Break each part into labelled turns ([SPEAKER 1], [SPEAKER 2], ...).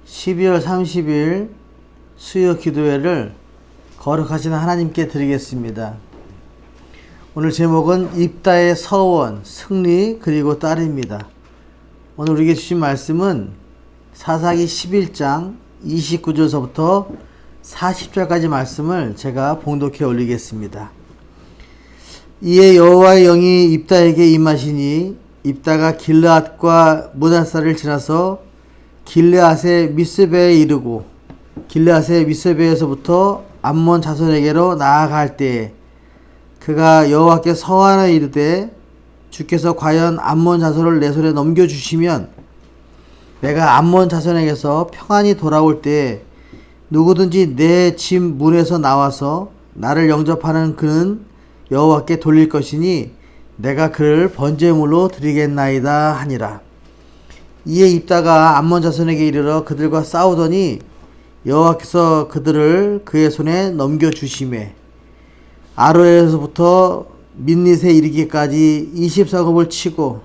[SPEAKER 1] 12월 30일 수요 기도회를 거룩하신 하나님께 드리겠습니다. 오늘 제목은 입다의 서원, 승리 그리고 딸입니다. 오늘 우리에게 주신 말씀은 사사기 11장 29절서부터 40절까지 말씀을 제가 봉독해 올리겠습니다. 이에 여호와의 영이 입다에게 임하시니 입다가 길르앗과 므낫사를 지나서 길르앗의 미스베에 이르고 길르앗의 미스베에서부터 암몬 자손에게로 나아갈 때에 그가 여호와께 서하여 이르되 주께서 과연 암몬 자손을 내 손에 넘겨주시면 내가 암몬 자손에게서 평안히 돌아올 때에 누구든지 내 집 문에서 나와서 나를 영접하는 그는 여호와께 돌릴 것이니 내가 그를 번제물로 드리겠나이다 하니라. 이에 입다가 암몬 자손에게 이르러 그들과 싸우더니 여호와께서 그들을 그의 손에 넘겨주시매 아로에서부터 민닛에 이르기까지 20성읍을 치고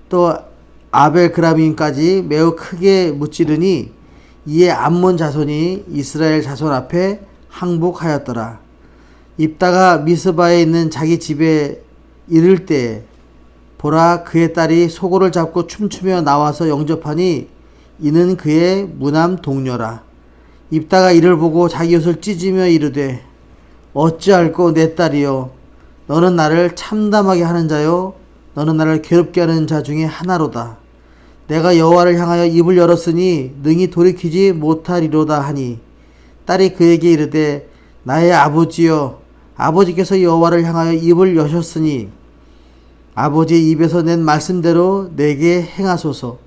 [SPEAKER 1] 또 아벨그라밈까지 매우 크게 무찌르니 이에 암몬 자손이 이스라엘 자손 앞에 항복하였더라. 입다가 미스바에 있는 자기 집에 이를 때 보라 그의 딸이 소고를 잡고 춤추며 나와서 영접하니 이는 그의 무남 동료라. 입다가 이를 보고 자기 옷을 찢으며 이르되 어찌할꼬 내 딸이여 너는 나를 참담하게 하는 자요 너는 나를 괴롭게 하는 자 중에 하나로다. 내가 여호와를 향하여 입을 열었으니 능히 돌이키지 못하리로다 하니 딸이 그에게 이르되 나의 아버지여 아버지께서 여호와를 향하여 입을 여셨으니 아버지의 입에서 낸 말씀대로 내게 행하소서.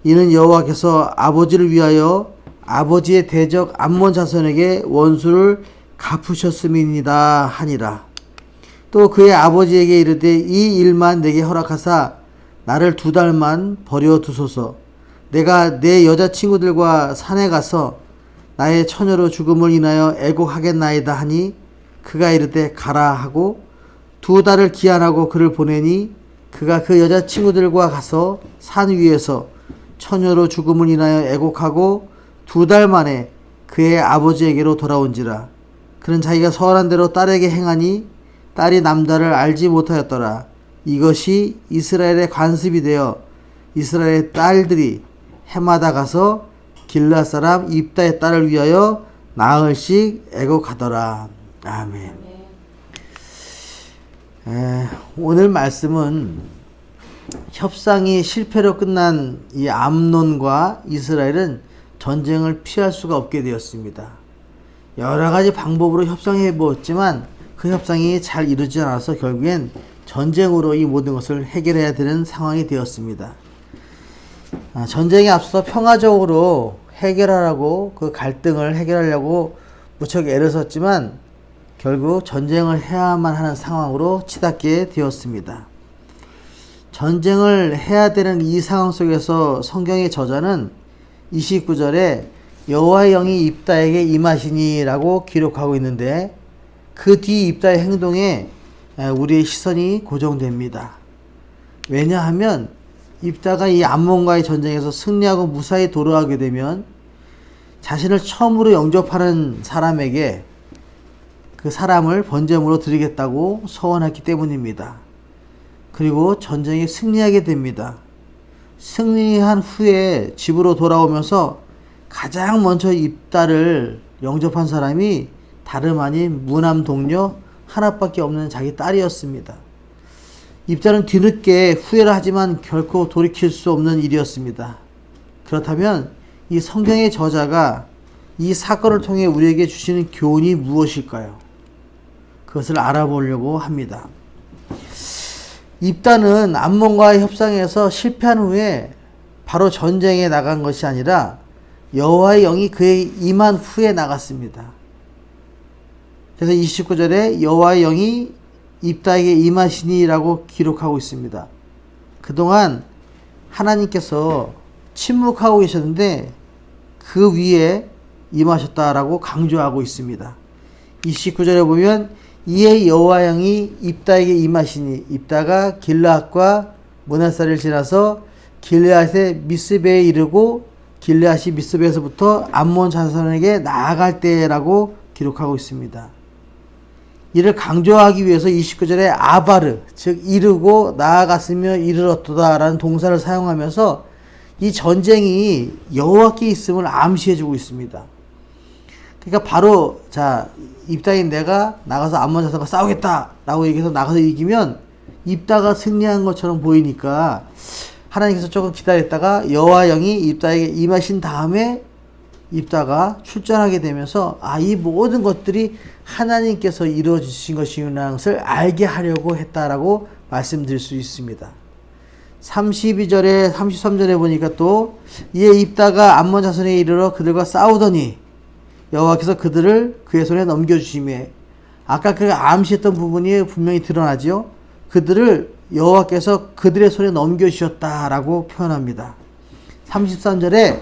[SPEAKER 1] 이는 여호와께서 아버지를 위하여 아버지의 대적 암몬 자손에게 원수를 갚으셨음이니이다 하니라. 또 그의 아버지에게 이르되 이 일만 내게 허락하사 나를 2달만 버려 두소서. 내가 내 여자친구들과 산에 가서 나의 처녀로 죽음을 인하여 애곡하겠나이다 하니 그가 이르되 가라 하고 2달을 기한하고 그를 보내니 그가 그 여자친구들과 가서 산 위에서 처녀로 죽음을 인하여 애곡하고 2달 만에 그의 아버지에게로 돌아온지라. 그는 자기가 서원한 대로 딸에게 행하니 딸이 남자를 알지 못하였더라. 이것이 이스라엘의 관습이 되어 이스라엘의 딸들이 해마다 가서 길르앗 사람 입다의 딸을 위하여 나흘씩 애곡하더라. 아멘. 오늘 말씀은 협상이 실패로 끝난 이 암논과 이스라엘은 전쟁을 피할 수가 없게 되었습니다. 여러 가지 방법으로 협상해 보았지만 그 협상이 잘 이루지 않아서 결국엔 전쟁으로 이 모든 것을 해결해야 되는 상황이 되었습니다. 전쟁에 앞서서 평화적으로 해결하라고 그 갈등을 해결하려고 무척 애를 썼지만 결국 전쟁을 해야만 하는 상황으로 치닫게 되었습니다. 전쟁을 해야 되는 이 상황 속에서 성경의 저자는 29절에 여호와의 영이 입다에게 임하시니 라고 기록하고 있는데 그 뒤 입다의 행동에 우리의 시선이 고정됩니다. 왜냐하면 입다가 이 암몬과의 전쟁에서 승리하고 무사히 돌아가게 되면 자신을 처음으로 영접하는 사람에게 그 사람을 번제물로 드리겠다고 서원했기 때문입니다. 그리고 전쟁에 승리하게 됩니다. 승리한 후에 집으로 돌아오면서 가장 먼저 입다를 영접한 사람이 다름 아닌 무남 동료 하나밖에 없는 자기 딸이었습니다. 입다는 뒤늦게 후회를 하지만 결코 돌이킬 수 없는 일이었습니다. 그렇다면 이 성경의 저자가 이 사건을 통해 우리에게 주시는 교훈이 무엇일까요? 그것을 알아보려고 합니다. 입다는 암몬과의 협상에서 실패한 후에 바로 전쟁에 나간 것이 아니라 여호와의 영이 그의 임한 후에 나갔습니다. 그래서 29절에 여호와의 영이 입다에게 임하시니라고 기록하고 있습니다. 그동안 하나님께서 침묵하고 계셨는데 그 위에 임하셨다라고 강조하고 있습니다. 29절에 보면 이에 여호와의 영이 입다에게 임하시니 입다가 길르앗과 므낫사를 지나서 길르앗의 미스베에 이르고 길르앗이 미스베에서부터 암몬 자손에게 나아갈 때라고 기록하고 있습니다. 이를 강조하기 위해서 29절에 아바르, 즉 이르고 나아갔으며 이르렀도다 라는 동사를 사용하면서 이 전쟁이 여호와께 있음을 암시해주고 있습니다. 그러니까 바로 입다인 내가 나가서 암몬 자손과 싸우겠다 라고 얘기해서 나가서 이기면 입다가 승리한 것처럼 보이니까 하나님께서 조금 기다렸다가 여호와 영이 입다에게 임하신 다음에 입다가 출전하게 되면서 이 모든 것들이 하나님께서 이루어 주신 것이라는 것을 알게 하려고 했다라고 말씀드릴 수 있습니다. 32절에 33절에 보니까 또 이에 입다가 암몬 자손에 이르러 그들과 싸우더니 여호와께서 그들을 그의 손에 넘겨주시매, 아까 그 암시했던 부분이 분명히 드러나죠. 그들을 여호와께서 그들의 손에 넘겨주셨다라고 표현합니다. 33절에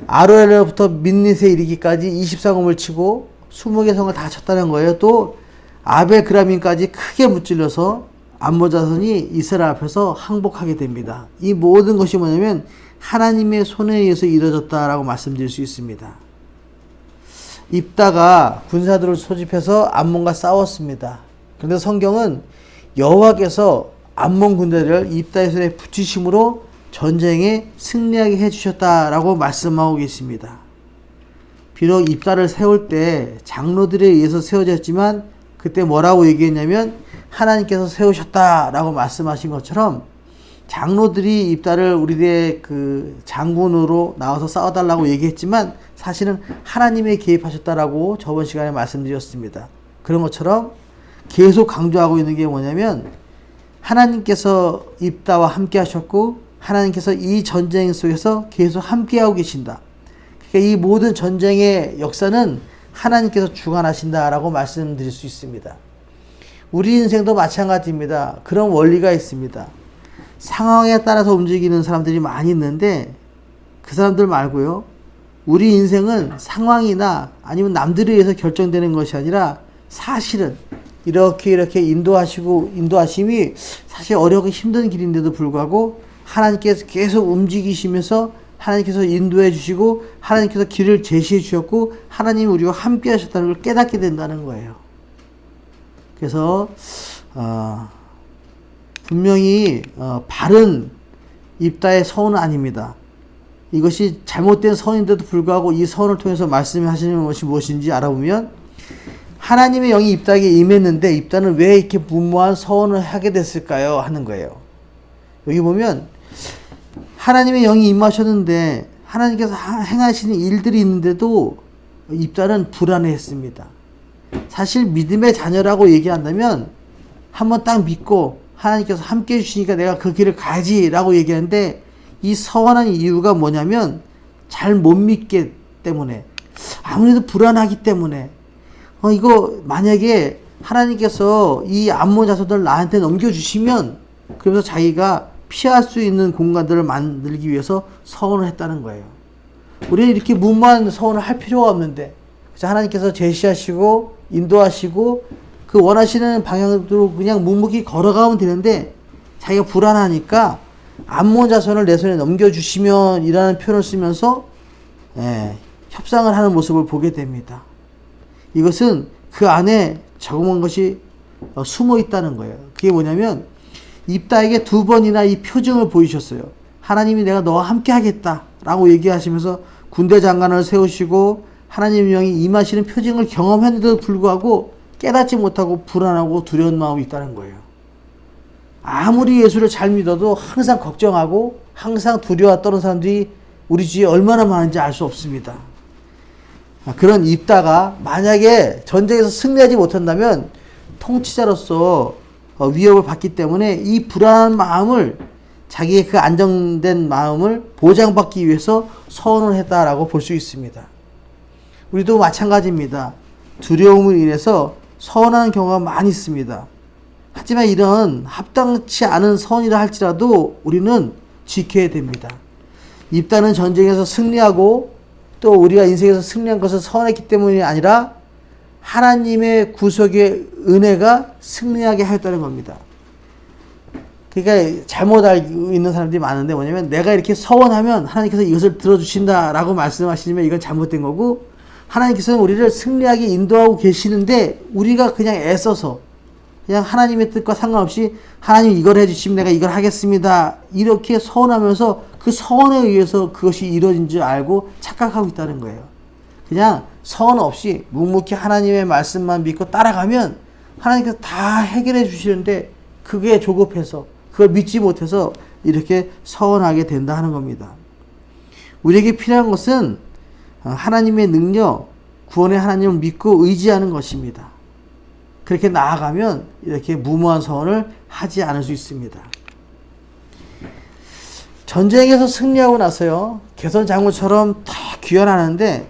[SPEAKER 1] 아로엘로부터 민닛에 이르기까지 24검을 치고 20개 성을 다 쳤다는 거예요. 또 아벨그라민까지 크게 무찔러서 암몬 자손이 이스라엘 앞에서 항복하게 됩니다. 이 모든 것이 뭐냐면 하나님의 손에 의해서 이루어졌다라고 말씀드릴 수 있습니다. 입다가 군사들을 소집해서 암몬과 싸웠습니다. 그런데 성경은 여호와께서 암몬 군대를 입다의 손에 붙이심으로 전쟁에 승리하게 해주셨다라고 말씀하고 계십니다. 비록 입다를 세울 때 장로들에 의해서 세워졌지만 그때 뭐라고 얘기했냐면 하나님께서 세우셨다라고 말씀하신 것처럼 장로들이 입다를 우리의 그 장군으로 나와서 싸워달라고 얘기했지만 사실은 하나님이 개입하셨다라고 저번 시간에 말씀드렸습니다. 그런 것처럼 계속 강조하고 있는 게 뭐냐면 하나님께서 입다와 함께 하셨고 하나님께서 이 전쟁 속에서 계속 함께하고 계신다. 그러니까 이 모든 전쟁의 역사는 하나님께서 주관하신다라고 말씀드릴 수 있습니다. 우리 인생도 마찬가지입니다. 그런 원리가 있습니다. 상황에 따라서 움직이는 사람들이 많이 있는데 그 사람들 말고요. 우리 인생은 상황이나 아니면 남들에 의해서 결정되는 것이 아니라 사실은 이렇게 인도하심이 사실 어렵고 힘든 길인데도 불구하고 하나님께서 계속 움직이시면서 하나님께서 인도해 주시고 하나님께서 길을 제시해 주셨고 하나님이 우리와 함께 하셨다는 걸 깨닫게 된다는 거예요. 그래서 분명히 바른 입다의 서원은 아닙니다. 이것이 잘못된 서원인데도 불구하고 이 서원을 통해서 말씀하시는 것이 무엇인지 알아보면 하나님의 영이 입다에게 임했는데 입다는 왜 이렇게 무모한 서원을 하게 됐을까요? 하는 거예요. 여기 보면 하나님의 영이 임하셨는데 하나님께서 행하시는 일들이 있는데도 입다는 불안해했습니다. 사실 믿음의 자녀라고 얘기한다면 한번 딱 믿고 하나님께서 함께 해주시니까 내가 그 길을 가지라고 얘기하는데 이 서원한 이유가 뭐냐면 잘 못 믿기 때문에 아무래도 불안하기 때문에 이거 만약에 하나님께서 이 암몬 자손들을 나한테 넘겨주시면 그러면서 자기가 피할 수 있는 공간들을 만들기 위해서 서원을 했다는 거예요. 우리는 이렇게 무모한 서원을 할 필요가 없는데 하나님께서 제시하시고 인도하시고 그 원하시는 방향으로 그냥 묵묵히 걸어가면 되는데 자기가 불안하니까 암몬 자손을 내 손에 넘겨주시면 이라는 표현을 쓰면서 협상을 하는 모습을 보게 됩니다. 이것은 그 안에 적응한 것이 숨어 있다는 거예요. 그게 뭐냐면 입다에게 2번이나 이 표징을 보이셨어요. 하나님이 내가 너와 함께 하겠다 라고 얘기하시면서 군대 장관을 세우시고 하나님의 영이 임하시는 표징을 경험했는데도 불구하고 깨닫지 못하고 불안하고 두려운 마음이 있다는 거예요. 아무리 예수를 잘 믿어도 항상 걱정하고 항상 두려워 떠는 사람들이 우리 주위에 얼마나 많은지 알 수 없습니다. 그런 입다가 만약에 전쟁에서 승리하지 못한다면 통치자로서 위협을 받기 때문에 이 불안한 마음을 자기의 그 안정된 마음을 보장받기 위해서 서원을 했다라고 볼 수 있습니다. 우리도 마찬가지입니다. 두려움을 인해서 서원하는 경우가 많이 있습니다. 하지만 이런 합당치 않은 서원이라 할지라도 우리는 지켜야 됩니다. 입다는 전쟁에서 승리하고 또 우리가 인생에서 승리한 것을 서원했기 때문이 아니라 하나님의 구속의 은혜가 승리하게 하였다는 겁니다. 그러니까 잘못 알고 있는 사람들이 많은데 뭐냐면 내가 이렇게 서원하면 하나님께서 이것을 들어주신다라고 말씀하시면 이건 잘못된 거고, 하나님께서는 우리를 승리하게 인도하고 계시는데 우리가 그냥 애써서 그냥 하나님의 뜻과 상관없이 하나님 이걸 해주시면 내가 이걸 하겠습니다 이렇게 서원하면서 그 서원에 의해서 그것이 이루어진 줄 알고 착각하고 있다는 거예요. 그냥 서원 없이 묵묵히 하나님의 말씀만 믿고 따라가면 하나님께서 다 해결해 주시는데 그게 조급해서 그걸 믿지 못해서 이렇게 서원하게 된다 하는 겁니다. 우리에게 필요한 것은 하나님의 능력, 구원의 하나님을 믿고 의지하는 것입니다. 그렇게 나아가면 이렇게 무모한 서원을 하지 않을 수 있습니다. 전쟁에서 승리하고 나서요, 개선 장군처럼 다 귀환하는데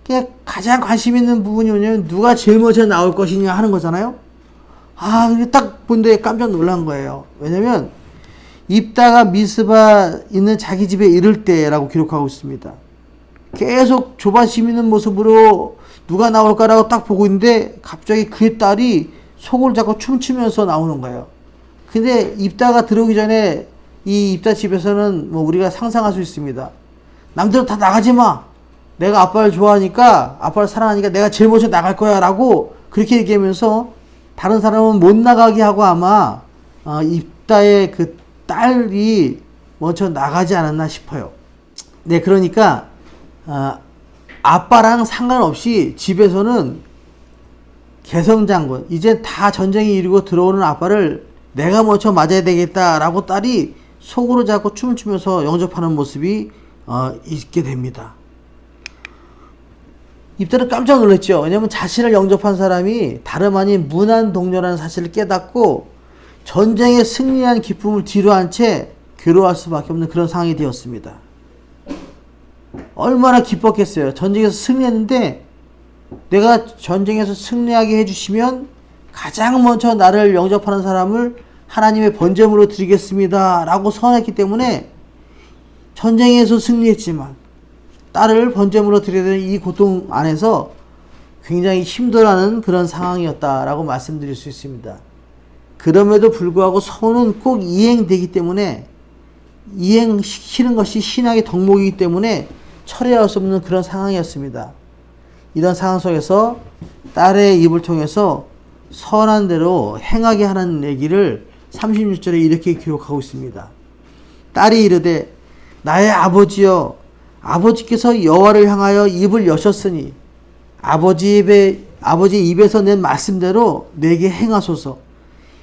[SPEAKER 1] 그냥 가장 관심 있는 부분이 뭐냐면 누가 제일 먼저 나올 것이냐 하는 거잖아요. 그게 딱 본데 깜짝 놀란 거예요. 왜냐면 입다가 미스바 있는 자기 집에 이를 때라고 기록하고 있습니다. 계속 조바심 있는 모습으로 누가 나올까라고 딱 보고 있는데 갑자기 그의 딸이 속을 잡고 춤추면서 나오는 거예요. 근데 입다가 들어오기 전에 이 입다 집에서는 뭐 우리가 상상할 수 있습니다. 남들은 다 나가지 마. 내가 아빠를 좋아하니까, 아빠를 사랑하니까 내가 제일 먼저 나갈 거야 라고 그렇게 얘기하면서 다른 사람은 못 나가게 하고 아마 입다의 그 딸이 먼저 나가지 않았나 싶어요. 네, 그러니까 아빠랑 상관없이 집에서는 개성장군, 이제 다 전쟁이 이루고 들어오는 아빠를 내가 먼저 맞아야 되겠다라고 딸이 속으로 잡고 춤을 추면서 영접하는 모습이 있게 됩니다. 입다는 깜짝 놀랐죠. 왜냐하면 자신을 영접한 사람이 다름 아닌 문안 동료라는 사실을 깨닫고 전쟁에 승리한 기쁨을 뒤로한 채 괴로워할 수밖에 없는 그런 상황이 되었습니다. 얼마나 기뻤겠어요. 전쟁에서 승리했는데 내가 전쟁에서 승리하게 해주시면 가장 먼저 나를 영접하는 사람을 하나님의 번제물로 드리겠습니다 라고 선언했기 때문에 전쟁에서 승리했지만 딸을 번제물로 드려야 되는 이 고통 안에서 굉장히 힘들어하는 그런 상황이었다라고 말씀드릴 수 있습니다. 그럼에도 불구하고 서원은 꼭 이행되기 때문에, 이행시키는 것이 신앙의 덕목이기 때문에 철회할 수 없는 그런 상황이었습니다. 이런 상황 속에서 딸의 입을 통해서 선한 대로 행하게 하는 얘기를 36절에 이렇게 기록하고 있습니다. 딸이 이르되 나의 아버지여, 아버지께서 여호와를 향하여 입을 여셨으니 아버지의 입에서 낸 말씀대로 내게 행하소서.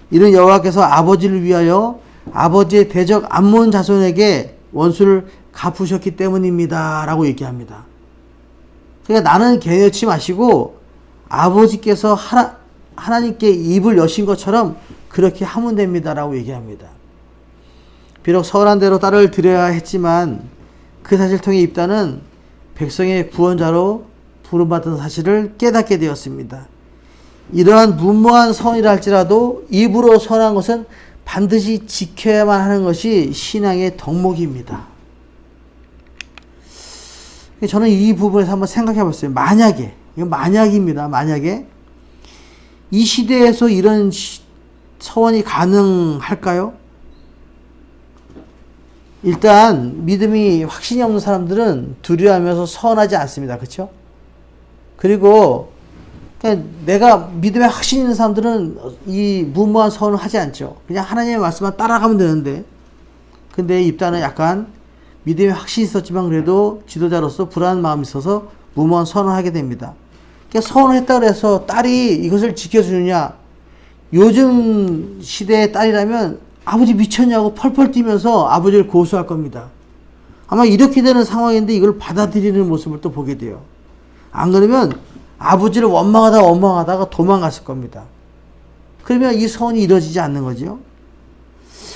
[SPEAKER 1] 이는 여호와께서 아버지를 위하여 아버지의 대적 암몬 자손에게 원수를 갚으셨기 때문입니다 라고 얘기합니다. 그러니까 나는 개의치 마시고 아버지께서 하나님께 입을 여신 것처럼 그렇게 하면 됩니다 라고 얘기합니다. 비록 서운한 대로 딸을 드려야 했지만 그 사실을 통해 입다는 백성의 구원자로 부름받은 사실을 깨닫게 되었습니다. 이러한 무모한 선이라 할지라도 입으로 선한 것은 반드시 지켜야만 하는 것이 신앙의 덕목입니다. 저는 이 부분에서 한번 생각해 봤어요. 만약에, 이건 만약입니다. 만약에 이 시대에서 이런 서원이 가능할까요? 일단 믿음이 확신이 없는 사람들은 두려워하면서 서원하지 않습니다. 그렇죠? 그리고 내가 믿음에 확신이 있는 사람들은 이 무모한 서원을 하지 않죠. 그냥 하나님의 말씀만 따라가면 되는데, 근데 입다는 약간 믿음에 확신이 있었지만 그래도 지도자로서 불안한 마음이 있어서 무모한 서원을 하게 됩니다. 그러니까 서원을 했다고 해서 딸이 이것을 지켜주느냐, 요즘 시대의 딸이라면 아버지 미쳤냐고 펄펄 뛰면서 아버지를 고소할 겁니다. 아마 이렇게 되는 상황인데 이걸 받아들이는 모습을 또 보게 돼요. 안 그러면 아버지를 원망하다가 도망갔을 겁니다. 그러면 이 서원이 이루어지지 않는 거죠.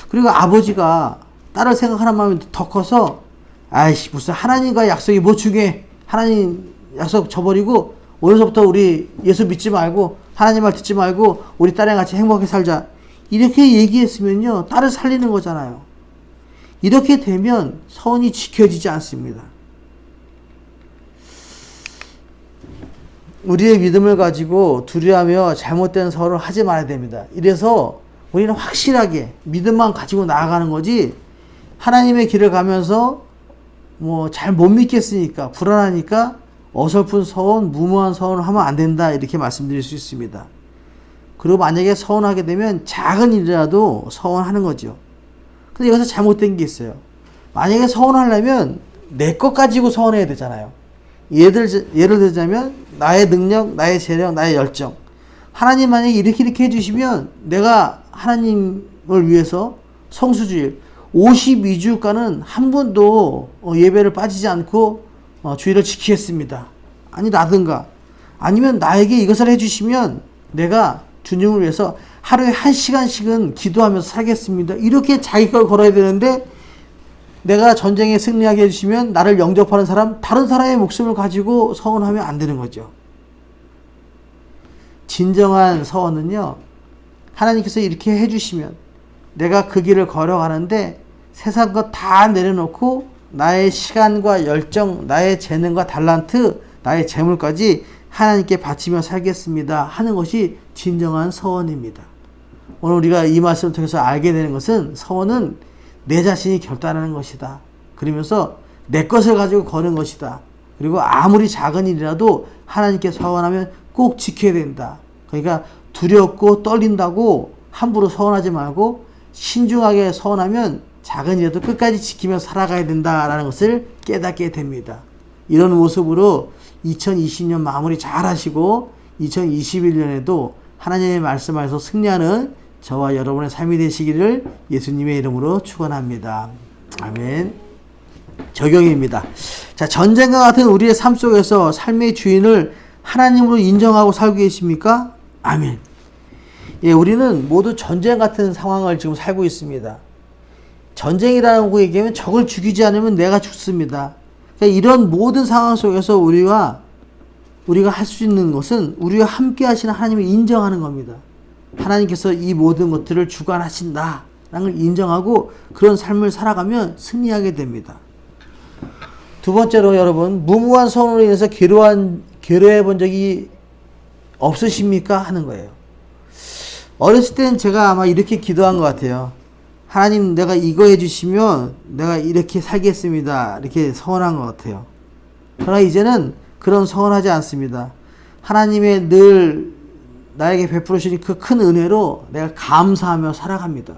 [SPEAKER 1] 그리고 아버지가 딸을 생각하는 마음이 더 커서 아이씨 무슨 하나님과 약속이 뭐 중요해. 하나님 약속 저버리고 오늘서부터 우리 예수 믿지 말고 하나님 말 듣지 말고 우리 딸이랑 같이 행복하게 살자. 이렇게 얘기했으면요, 딸을 살리는 거잖아요. 이렇게 되면 서원이 지켜지지 않습니다. 우리의 믿음을 가지고 두려워하며 잘못된 서원을 하지 말아야 됩니다. 이래서 우리는 확실하게 믿음만 가지고 나아가는 거지, 하나님의 길을 가면서 잘 못 믿겠으니까, 불안하니까 어설픈 서원, 무모한 서원을 하면 안 된다, 이렇게 말씀드릴 수 있습니다. 그리고 만약에 서원하게 되면 작은 일이라도 서원하는 거죠. 근데 여기서 잘못된 게 있어요. 만약에 서원하려면 내 것 가지고 서원해야 되잖아요. 예를 들자면 나의 능력, 나의 재력, 나의 열정. 하나님 만약에 이렇게 해주시면 내가 하나님을 위해서 성수주일 52주간은 한 번도 예배를 빠지지 않고 주일을 지키겠습니다. 아니라든가, 아니면 나에게 이것을 해주시면 내가 주님을 위해서 하루에 1시간씩은 기도하면서 살겠습니다. 이렇게 자기 걸 걸어야 되는데, 내가 전쟁에 승리하게 해주시면 나를 영접하는 사람, 다른 사람의 목숨을 가지고 서원하면 안 되는 거죠. 진정한 서원은요, 하나님께서 이렇게 해주시면 내가 그 길을 걸어가는데 세상 것 다 내려놓고 나의 시간과 열정, 나의 재능과 달란트, 나의 재물까지 하나님께 바치며 살겠습니다 하는 것이 진정한 서원입니다. 오늘 우리가 이 말씀을 통해서 알게 되는 것은, 서원은 내 자신이 결단하는 것이다. 그러면서 내 것을 가지고 거는 것이다. 그리고 아무리 작은 일이라도 하나님께 서원하면 꼭 지켜야 된다. 그러니까 두렵고 떨린다고 함부로 서원하지 말고 신중하게 서원하면 작은 일이라도 끝까지 지키며 살아가야 된다라는 것을 깨닫게 됩니다. 이런 모습으로 2020년 마무리 잘 하시고 2021년에도 하나님의 말씀 안에서 승리하는 저와 여러분의 삶이 되시기를 예수님의 이름으로 축원합니다. 아멘. 적용입니다. 자, 전쟁과 같은 우리의 삶 속에서 삶의 주인을 하나님으로 인정하고 살고 계십니까? 아멘. 예, 우리는 모두 전쟁 같은 상황을 지금 살고 있습니다. 전쟁이라는 거 얘기하면 적을 죽이지 않으면 내가 죽습니다. 그러니까 이런 모든 상황 속에서 우리가 할 수 있는 것은 우리와 함께 하시는 하나님을 인정하는 겁니다. 하나님께서 이 모든 것들을 주관하신다 라는 걸 인정하고 그런 삶을 살아가면 승리하게 됩니다. 두 번째로, 여러분, 무모한 서원으로 인해서 괴로워해 본 적이 없으십니까? 하는 거예요. 어렸을 때는 제가 아마 이렇게 기도한 것 같아요. 하나님, 내가 이거 해주시면 내가 이렇게 살겠습니다, 이렇게 서원한 것 같아요. 그러나 이제는 그런 서원하지 않습니다. 하나님의 늘 나에게 베풀어 주신 그 큰 은혜로 내가 감사하며 살아갑니다.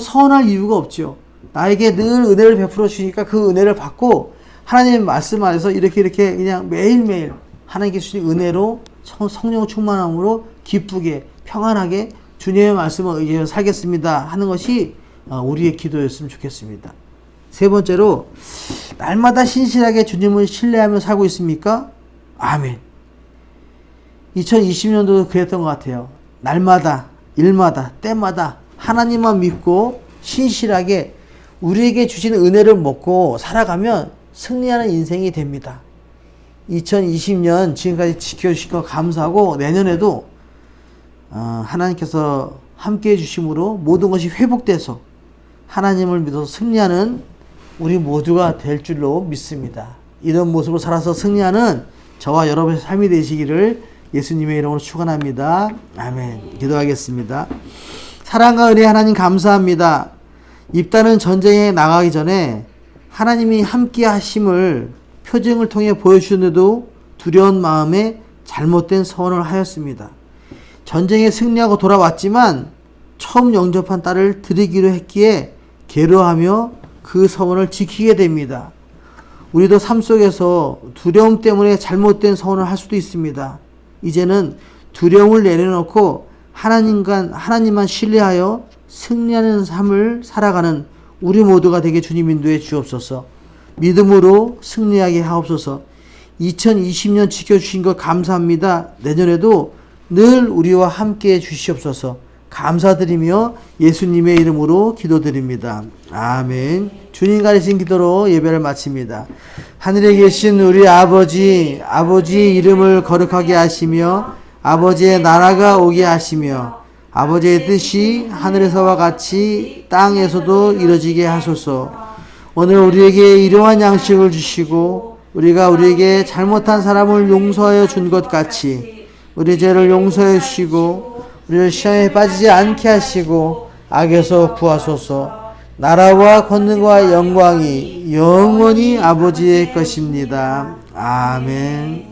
[SPEAKER 1] 서원할 이유가 없죠. 나에게 늘 은혜를 베풀어 주시니까 그 은혜를 받고 하나님의 말씀 안에서 이렇게 그냥 매일매일 하나님께 주신 은혜로 성령 충만함으로 기쁘게 평안하게 주님의 말씀을 의지해서 살겠습니다 하는 것이 우리의 기도였으면 좋겠습니다. 세 번째로, 날마다 신실하게 주님을 신뢰하며 살고 있습니까? 아멘. 2020년도도 그랬던 것 같아요. 날마다, 일마다, 때마다 하나님만 믿고 신실하게 우리에게 주신 은혜를 먹고 살아가면 승리하는 인생이 됩니다. 2020년 지금까지 지켜주신 거 감사하고, 내년에도 하나님께서 함께해 주심으로 모든 것이 회복돼서 하나님을 믿어서 승리하는 우리 모두가 될 줄로 믿습니다. 이런 모습으로 살아서 승리하는 저와 여러분의 삶이 되시기를 예수님의 이름으로 축원합니다. 아멘. 기도하겠습니다. 사랑과 은혜 하나님 감사합니다. 입다는 전쟁에 나가기 전에 하나님이 함께 하심을 표징을 통해 보여주셨는데도 두려운 마음에 잘못된 서원을 하였습니다. 전쟁에 승리하고 돌아왔지만 처음 영접한 딸을 드리기로 했기에 괴로워하며 그 서원을 지키게 됩니다. 우리도 삶 속에서 두려움 때문에 잘못된 서원을 할 수도 있습니다. 이제는 두려움을 내려놓고 하나님만 신뢰하여 승리하는 삶을 살아가는 우리 모두가 되게 주님 인도해 주옵소서. 믿음으로 승리하게 하옵소서. 2020년 지켜주신 것 감사합니다. 내년에도 늘 우리와 함께 해 주시옵소서. 감사드리며 예수님의 이름으로 기도드립니다. 아멘. 주님 가르친 기도로 예배를 마칩니다. 하늘에 계신 우리 아버지의 이름을 거룩하게 하시며 아버지의 나라가 오게 하시며 아버지의 뜻이 하늘에서와 같이 땅에서도 이루어지게 하소서. 오늘 우리에게 일용할 양식을 주시고 우리가 우리에게 잘못한 사람을 용서하여 준 것 같이 우리 죄를 용서해 주시고 우리를 시험에 빠지지 않게 하시고 악에서 구하소서. 나라와 권능과 영광이 영원히 아버지의 것입니다. 아멘.